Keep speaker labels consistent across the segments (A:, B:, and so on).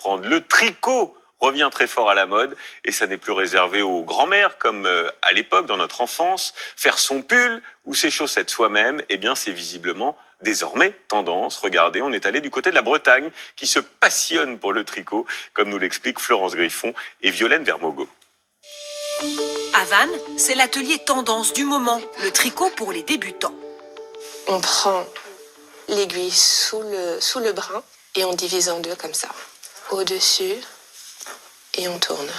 A: comprendre. Le tricot revient très fort à la mode et ça n'est plus réservé aux grands-mères comme à l'époque dans notre enfance. Faire son pull ou ses chaussettes soi-même, eh bien c'est visiblement désormais tendance. Regardez, on est allé du côté de la Bretagne qui se passionne pour le tricot, comme nous l'expliquent Florence Griffon et Violaine Vermogo.
B: À Vannes, c'est l'atelier tendance du moment, le tricot pour les débutants.
C: On prend l'aiguille sous le brin et on divise en deux comme ça. Au-dessus et on tourne.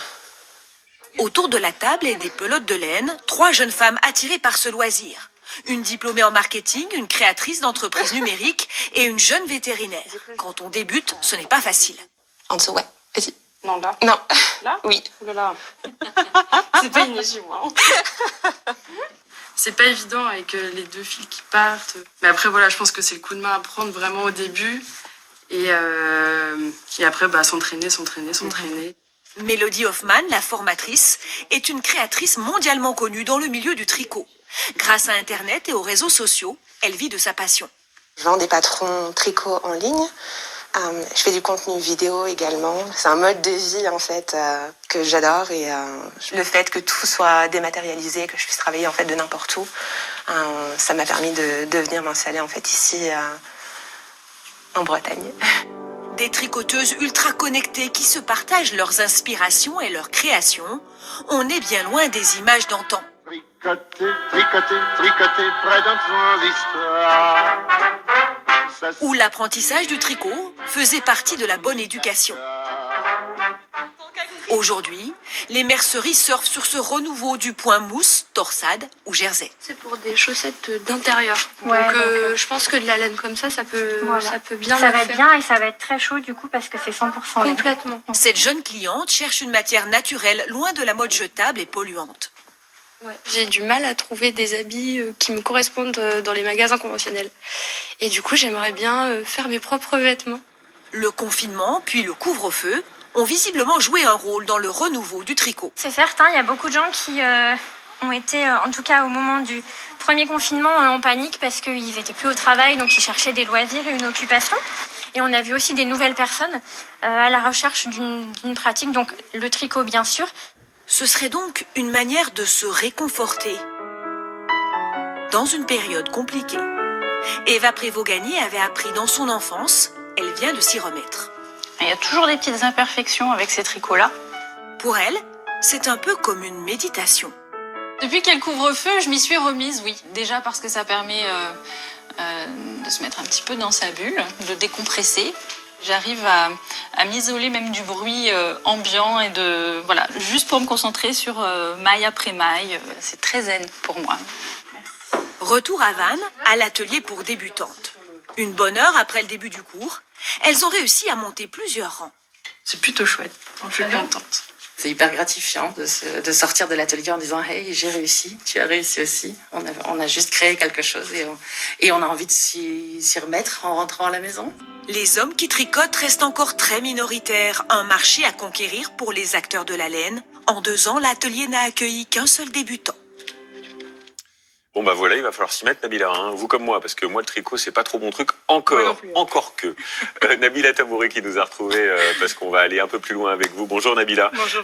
B: Autour de la table et des pelotes de laine, 3 jeunes femmes attirées par ce loisir. Une diplômée en marketing, une créatrice d'entreprise numérique et une jeune vétérinaire. Quand on débute, ce n'est pas facile.
C: En dessous, ouais. Vas-y.
D: Non, là.
C: Non.
D: Là?
C: Oui.
D: Oulala. C'est pas une chez moi. C'est pas évident avec les 2 fils qui partent. Mais après, voilà, je pense que c'est le coup de main à prendre vraiment au début. Et après, s'entraîner.
B: Mélodie Hoffman, la formatrice, est une créatrice mondialement connue dans le milieu du tricot. Grâce à Internet et aux réseaux sociaux, elle vit de sa passion.
C: Je vends des patrons tricot en ligne. Je fais du contenu vidéo également. C'est un mode de vie en fait que j'adore et le fait que tout soit dématérialisé, que je puisse travailler en fait de n'importe où, ça m'a permis de venir m'installer en fait ici en Bretagne.
B: Des tricoteuses ultra connectées qui se partagent leurs inspirations et leurs créations. On est bien loin des images d'antan.
E: Tricoter près d'un transistor.
B: Où l'apprentissage du tricot faisait partie de la bonne éducation. Aujourd'hui, les merceries surfent sur ce renouveau du point mousse, torsade ou jersey.
F: C'est pour des chaussettes d'intérieur.
G: Ouais,
F: donc je pense que de la laine comme ça peut bien
G: ça
F: le
G: va être
F: faire.
G: bien et ça va être très chaud du coup parce que c'est 100% laine.
F: Complètement.
B: Cette jeune cliente cherche une matière naturelle, loin de la mode jetable et polluante.
F: Ouais. J'ai du mal à trouver des habits qui me correspondent dans les magasins conventionnels. Et du coup, j'aimerais bien faire mes propres vêtements.
B: Le confinement, puis le couvre-feu, ont visiblement joué un rôle dans le renouveau du tricot.
G: C'est certain, il y a beaucoup de gens qui ont été, en tout cas au moment du premier confinement, en panique parce qu'ils n'étaient plus au travail, donc ils cherchaient des loisirs et une occupation. Et on a vu aussi des nouvelles personnes à la recherche d'une pratique, donc le tricot bien sûr.
B: Ce serait donc une manière de se réconforter dans une période compliquée. Eva Prévost-Gagné avait appris dans son enfance, elle vient de s'y remettre.
H: Il y a toujours des petites imperfections avec ces tricots-là.
B: Pour elle, c'est un peu comme une méditation.
I: Depuis qu'il y a le couvre-feu, je m'y suis remise, oui. Déjà parce que ça permet de se mettre un petit peu dans sa bulle, de décompresser. J'arrive à m'isoler même du bruit ambiant et juste pour me concentrer sur maille après maille. C'est très zen pour moi.
B: Retour à Vannes, à l'atelier pour débutantes. Une bonne heure après le début du cours, elles ont réussi à monter plusieurs rangs.
D: C'est plutôt chouette. Je suis contente.
J: C'est hyper gratifiant de sortir de l'atelier en disant « Hey, j'ai réussi, tu as réussi aussi ». On a juste créé quelque chose et on a envie de s'y remettre en rentrant à la maison.
B: Les hommes qui tricotent restent encore très minoritaires. Un marché à conquérir pour les acteurs de la laine. En 2 ans, l'atelier n'a accueilli qu'un seul débutant.
A: Bon bah voilà, il va falloir s'y mettre, Nabila, hein, vous comme moi, parce que moi le tricot c'est pas trop mon truc encore que. Nabila Tabouré qui nous a retrouvés parce qu'on va aller un peu plus loin avec vous. Bonjour Nabila.
K: Bonjour.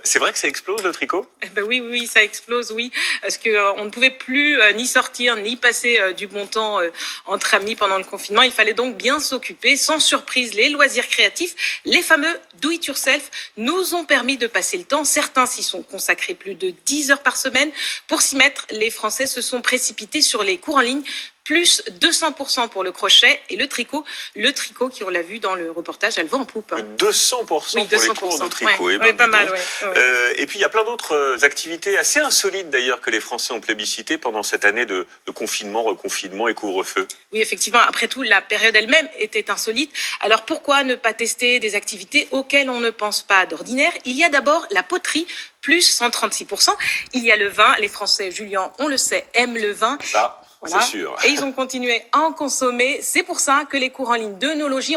A: C'est vrai que ça explose le tricot?
K: Oui, ça explose, oui, parce que on ne pouvait plus ni sortir ni passer du bon temps entre amis pendant le confinement. Il fallait donc bien s'occuper. Sans surprise, les loisirs créatifs, les fameux do it yourself, nous ont permis de passer le temps. Certains s'y sont consacrés plus de 10 heures par semaine. Pour s'y mettre, les Français se sont précipités sur les cours en ligne, plus 200% pour le crochet et le tricot. Le tricot, qui on l'a vu dans le reportage, elle va en poupe.
A: 200% pour les cours de tricot.
K: Ouais, pas mal, ouais.
A: Et puis il y a plein d'autres activités assez insolites d'ailleurs que les Français ont plébiscité pendant cette année de confinement, reconfinement et couvre-feu.
K: Oui, effectivement, après tout, la période elle-même était insolite. Alors pourquoi ne pas tester des activités auxquelles on ne pense pas d'ordinaire? Il y a d'abord la poterie, plus 136%. Il y a le vin. Les Français, Julien, on le sait, aiment le vin.
A: Ça, voilà. C'est sûr.
K: Et ils ont continué à en consommer. C'est pour ça que les cours en ligne d'œnologie